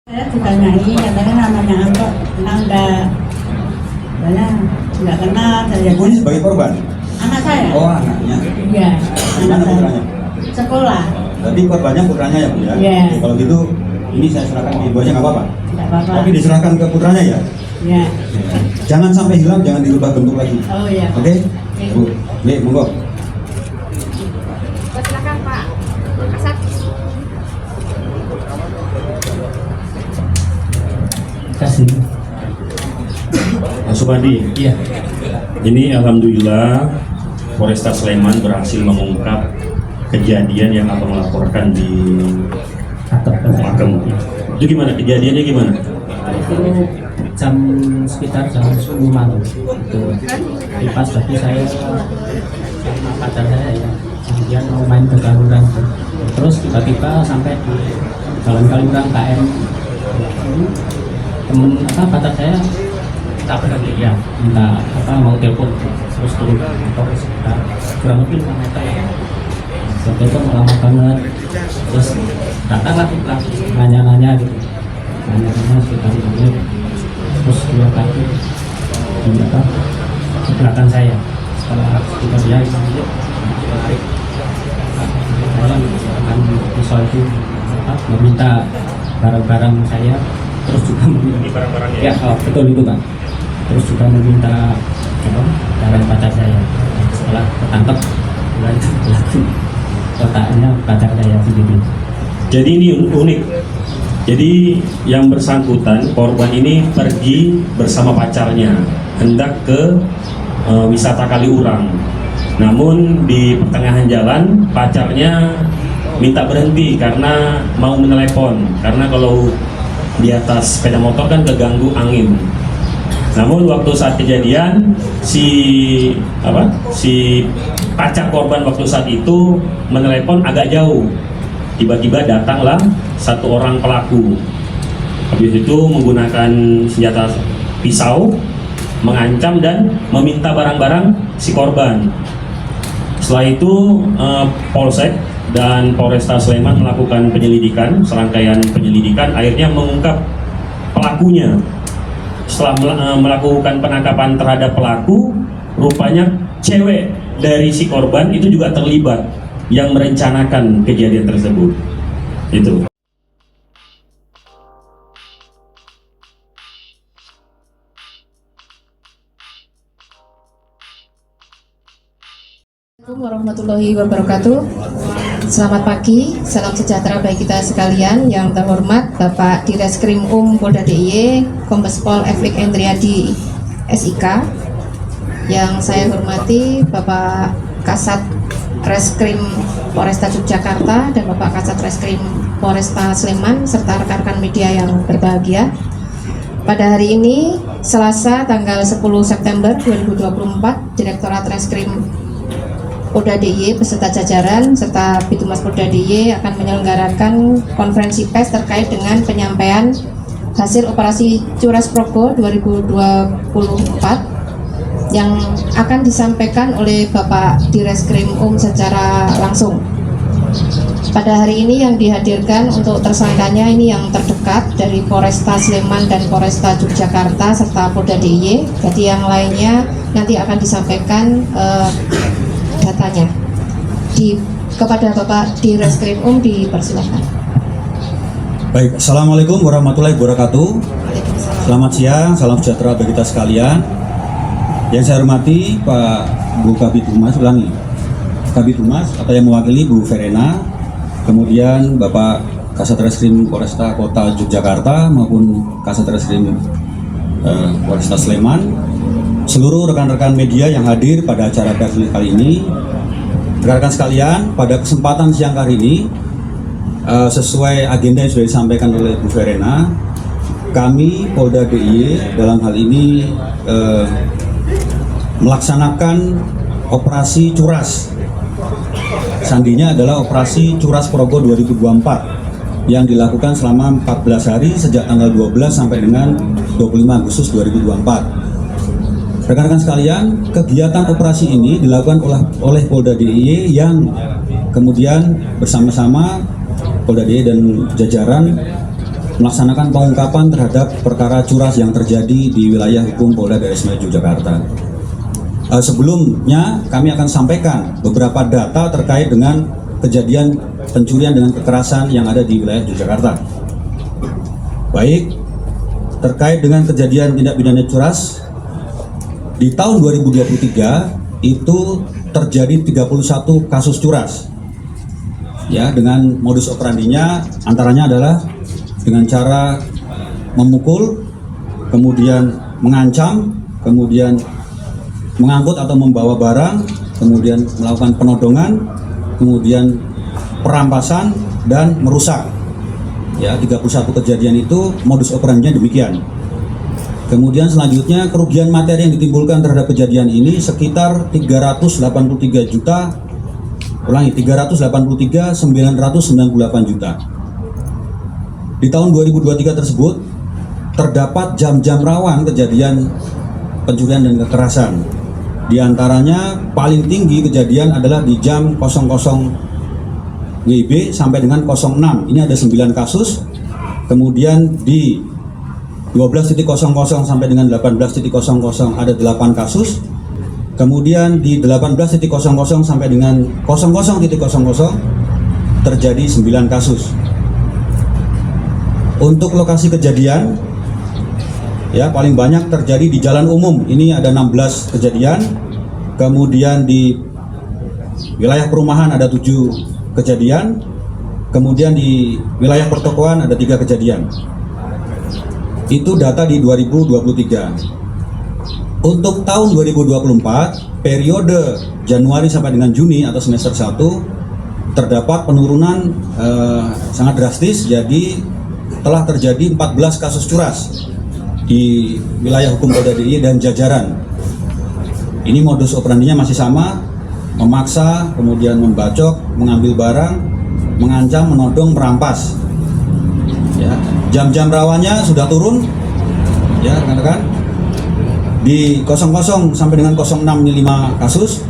Saya ditanyai, katanya namanya apa? Enggak kenal. Saya Ibu ini sebagai korban? anak saya. Oh, anaknya. Iya, anak Gimana saya. putranya? Sekolah. Berarti korbannya putranya ya, Bu ya? Iya. Oke, kalau gitu ini saya serahkan ke ibu aja nggak apa-apa. Enggak apa-apa. Tapi diserahkan ke putranya ya. Iya. Jangan sampai hilang, jangan dirubah bentuk lagi. Oh iya. Oke? Bu, nih monggo. Silakan Pak Kasat. Kasih. Pak Supandi, Iya. ini alhamdulillah Polresta Sleman berhasil mengungkap kejadian yang abang laporkan di Pakem. Itu gimana? Kejadiannya gimana? Itu jam sekitar jam 10 malam. Itu pas waktu saya sama pacar saya ya. Kemudian mau main ke Galuran. Terus tiba-tiba sampai di jalan Galuran KM. Temen pacar saya tak berhenti ya, minta mau telepon, terus turun motor sekitar kurang lebih 5 meter ya. Waktu itu lama banget, terus datanglah nanya-nanya gitu, nanya-nanya sekitar 5 menit, terus dua kaki di belakang saya. Setelah kita dia 5 menit, tarik saya akan pisau itu meminta barang-barang saya, terus juga meminta Barang-barangnya. ya, betul itu Pak. Terus juga meminta darah pacar saya. Setelah ketangkep, mulai itu berlaku kotaknya pacar saya sendiri. Jadi ini unik. Jadi yang bersangkutan, korban ini pergi bersama pacarnya hendak ke wisata Kaliurang. Namun di pertengahan jalan pacarnya minta berhenti karena mau menelepon. Karena kalau di atas sepeda motor kan keganggu angin. Namun waktu saat kejadian si pacar korban waktu saat itu menelepon agak jauh. Tiba-tiba datanglah satu orang pelaku. Habis itu menggunakan senjata pisau, mengancam dan meminta barang-barang si korban. Setelah itu Polsek dan Polresta Sleman melakukan penyelidikan, serangkaian penyelidikan, akhirnya mengungkap pelakunya. Setelah melakukan penangkapan terhadap pelaku, rupanya cewek dari si korban itu juga terlibat yang merencanakan kejadian tersebut. Itu. Assalamualaikum warahmatullahi wabarakatuh. Selamat pagi, salam sejahtera bagi kita sekalian. Yang terhormat Bapak Direskrim Polda DIY, Kombes Pol Efrik Endriadi SIK. Yang saya hormati Bapak Kasat Reskrim Polresta Yogyakarta dan Bapak Kasat Reskrim Polresta Sleman serta rekan-rekan media yang berbahagia. Pada hari ini, Selasa tanggal 10 September 2024, Direktorat Reskrim Polda DIY beserta jajaran serta Bitumas Polda DIY akan menyelenggarakan konferensi pers terkait dengan penyampaian hasil operasi Curas Progo 2024 yang akan disampaikan oleh Bapak Direskrim secara langsung. Pada hari ini yang dihadirkan untuk tersangkanya ini yang terdekat dari Polresta Sleman dan Polresta Yogyakarta serta Polda DIY. Jadi yang lainnya nanti akan disampaikan datanya kepada Bapak Direskrim dipersilakan. Baik, Assalamualaikum warahmatullahi wabarakatuh. Selamat siang, salam sejahtera bagi kita sekalian. Yang saya hormati Pak Bu Kabid Humas, Kabid Humas atau yang mewakili Bu Verena, kemudian Bapak Kasat Reskrim Polresta Kota Yogyakarta maupun Kasat Reskrim Polresta Sleman, seluruh rekan-rekan media yang hadir pada acara pers kali ini. Rekan-rekan sekalian, pada kesempatan siang hari ini, sesuai agenda yang sudah disampaikan oleh Bu Verena, kami Polda DIY dalam hal ini melaksanakan operasi Curas. Sandinya adalah operasi Curas Progo 2024 yang dilakukan selama 14 hari sejak tanggal 12 sampai dengan 25 Agustus 2024. Rekan-rekan sekalian, kegiatan operasi ini dilakukan oleh Polda DIY yang kemudian bersama-sama Polda DIY dan jajaran melaksanakan pengungkapan terhadap perkara curas yang terjadi di wilayah hukum Polda Daerah Istimewa Yogyakarta. Sebelumnya kami akan sampaikan beberapa data terkait dengan kejadian pencurian dengan kekerasan yang ada di wilayah Yogyakarta. Baik, terkait dengan kejadian tindak pidana curas di tahun 2023 itu terjadi 31 kasus curas. Ya, dengan modus operandinya antaranya adalah dengan cara memukul, kemudian mengancam, kemudian mengangkut atau membawa barang, kemudian melakukan penodongan, kemudian perampasan dan merusak. Ya, 31 kejadian itu modus operandinya demikian. Kemudian selanjutnya kerugian materi yang ditimbulkan terhadap kejadian ini sekitar 383 juta. Ulangi, 383.998 juta. Di tahun 2023 tersebut terdapat jam-jam rawan kejadian pencurian dan kekerasan. Di antaranya paling tinggi kejadian adalah di jam 00 WIB sampai dengan 06. Ini ada 9 kasus. Kemudian di 12.00 sampai dengan 18.00 ada 8 kasus. Kemudian di 18.00 sampai dengan 00.00 terjadi 9 kasus. Untuk lokasi kejadian, ya paling banyak terjadi di jalan umum. Ini ada 16 kejadian. Kemudian di wilayah perumahan ada 7 kejadian. Kemudian di wilayah pertokoan ada 3 kejadian. Itu data di 2023. Untuk tahun 2024, periode Januari sampai dengan Juni atau semester 1 terdapat penurunan sangat drastis. Jadi telah terjadi 14 kasus curas di wilayah hukum Polda DIY dan jajaran. Ini modus operandinya masih sama, memaksa, kemudian membacok, mengambil barang, mengancam, menodong, merampas. Ya, jam-jam rawannya sudah turun, ya rekan-rekan. Di 00 sampai dengan 06 ini 5 kasus.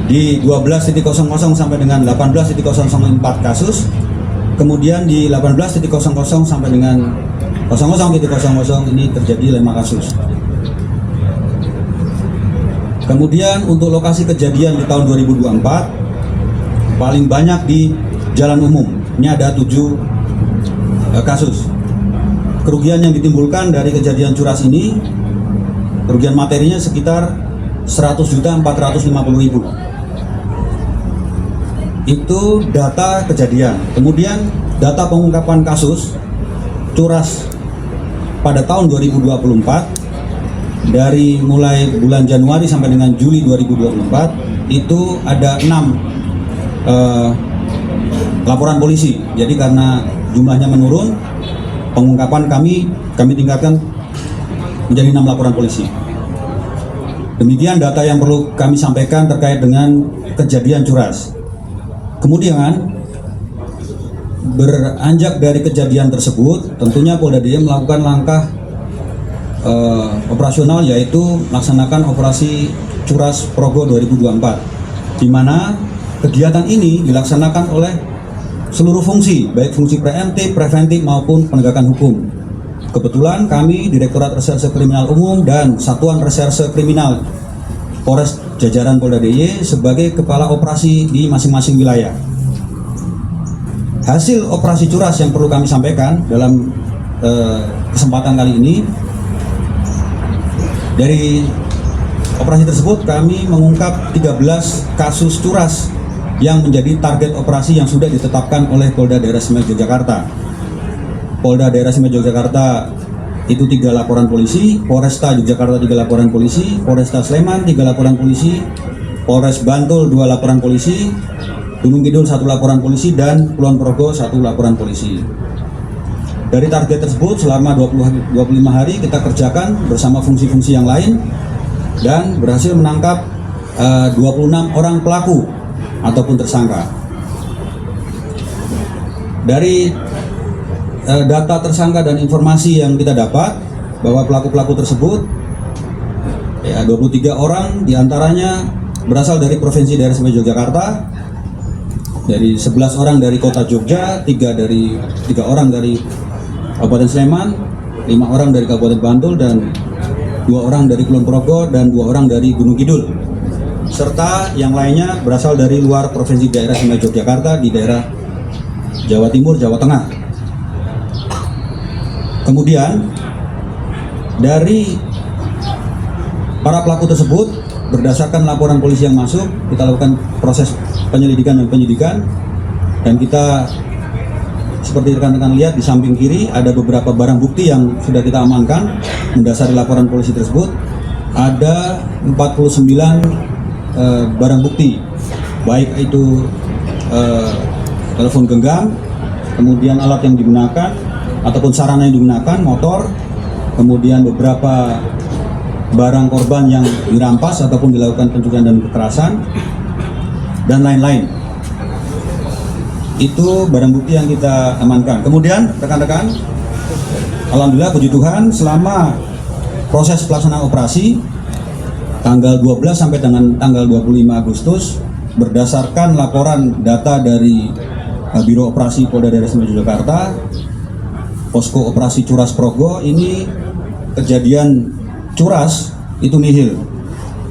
Di 12.00 sampai dengan 18.004 kasus. Kemudian di 18.00 sampai dengan 00.00 ini terjadi 5 kasus. Kemudian untuk lokasi kejadian di tahun 2024 paling banyak di jalan umum. Ini ada 7 kasus. Kerugian yang ditimbulkan dari kejadian curas ini, kerugian materinya sekitar 100.450.000. Itu data kejadian. Kemudian data pengungkapan kasus curas pada tahun 2024 dari mulai bulan Januari sampai dengan Juli 2024 itu ada 6 laporan polisi. Jadi karena jumlahnya menurun, pengungkapan kami tingkatkan menjadi 6 laporan polisi. Demikian data yang perlu kami sampaikan terkait dengan kejadian curas. Kemudian beranjak dari kejadian tersebut, tentunya Polda DIY melakukan langkah operasional, yaitu melaksanakan operasi Curas Progo 2024, di mana kegiatan ini dilaksanakan oleh seluruh fungsi, baik fungsi preemptif, preventif maupun penegakan hukum. Kebetulan kami Direktorat Reserse Kriminal Umum dan Satuan Reserse Kriminal Polres jajaran Polda DIY sebagai kepala operasi di masing-masing wilayah. Hasil operasi curas yang perlu kami sampaikan dalam kesempatan kali ini, dari operasi tersebut kami mengungkap 13 kasus curas yang menjadi target operasi yang sudah ditetapkan oleh Polda Daerah Istimewa Yogyakarta. Polda Daerah Istimewa Yogyakarta itu 3 laporan polisi, Polresta Yogyakarta 3 laporan polisi, Polresta Sleman 3 laporan polisi, Polres Bantul 2 laporan polisi, Gunung Kidul 1 laporan polisi, dan Kulon Progo 1 laporan polisi. Dari target tersebut selama 25 hari kita kerjakan bersama fungsi-fungsi yang lain dan berhasil menangkap 26 orang pelaku ataupun tersangka. Dari data tersangka dan informasi yang kita dapat bahwa pelaku-pelaku tersebut, ya 23 orang diantaranya berasal dari Provinsi Daerah Istimewa Yogyakarta, dari 11 orang dari Kota Jogja, 3 orang dari Kabupaten Sleman, 5 orang dari Kabupaten Bantul, dan 2 orang dari Kulon Progo, dan 2 orang dari Gunung Kidul, serta yang lainnya berasal dari luar provinsi daerah istimewa Yogyakarta di daerah Jawa Timur, Jawa Tengah. Kemudian dari para pelaku tersebut, berdasarkan laporan polisi yang masuk, kita lakukan proses penyelidikan dan penyidikan, dan kita seperti rekan-rekan lihat di samping kiri ada beberapa barang bukti yang sudah kita amankan mendasari laporan polisi tersebut. Ada 49 barang bukti, baik itu telepon genggam, kemudian alat yang digunakan ataupun sarana yang digunakan, motor, kemudian beberapa barang korban yang dirampas ataupun dilakukan pencurian dan kekerasan, dan lain-lain. Itu barang bukti yang kita amankan. Kemudian rekan-rekan, alhamdulillah puji Tuhan, selama proses pelaksanaan operasi tanggal 12 sampai dengan tanggal 25 Agustus, berdasarkan laporan data dari Biro Operasi Polda Daerah Istimewa Yogyakarta, Posko Operasi Curas Progo, ini kejadian curas itu nihil.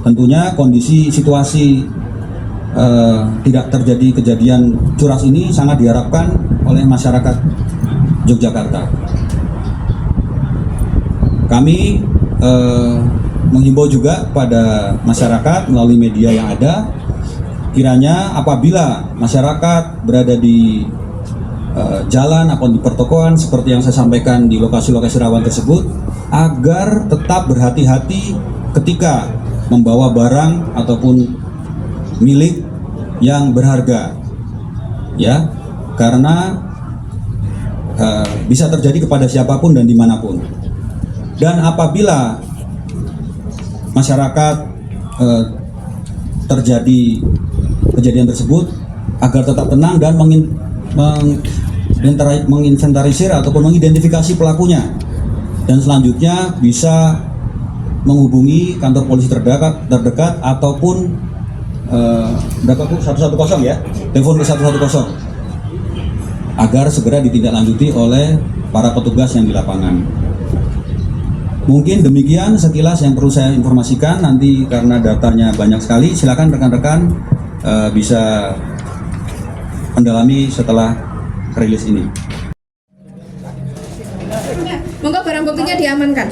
Tentunya kondisi situasi tidak terjadi kejadian curas ini sangat diharapkan oleh masyarakat Yogyakarta. Kami menghimbau juga pada masyarakat melalui media yang ada, kiranya apabila masyarakat berada di jalan atau di pertokoan seperti yang saya sampaikan di lokasi-lokasi rawan tersebut, agar tetap berhati-hati ketika membawa barang ataupun milik yang berharga, ya, karena bisa terjadi kepada siapapun dan dimanapun. Dan apabila masyarakat terjadi kejadian tersebut, agar tetap tenang dan menginventarisir ataupun mengidentifikasi pelakunya, dan selanjutnya bisa menghubungi kantor polisi terdekat ataupun berapa Bu? 110 ya, telepon ke 110 agar segera ditindaklanjuti oleh para petugas yang di lapangan. Mungkin demikian sekilas yang perlu saya informasikan. Nanti karena datanya banyak sekali, silakan rekan-rekan bisa mendalami setelah rilis ini. Monggo barang buktinya diamankan.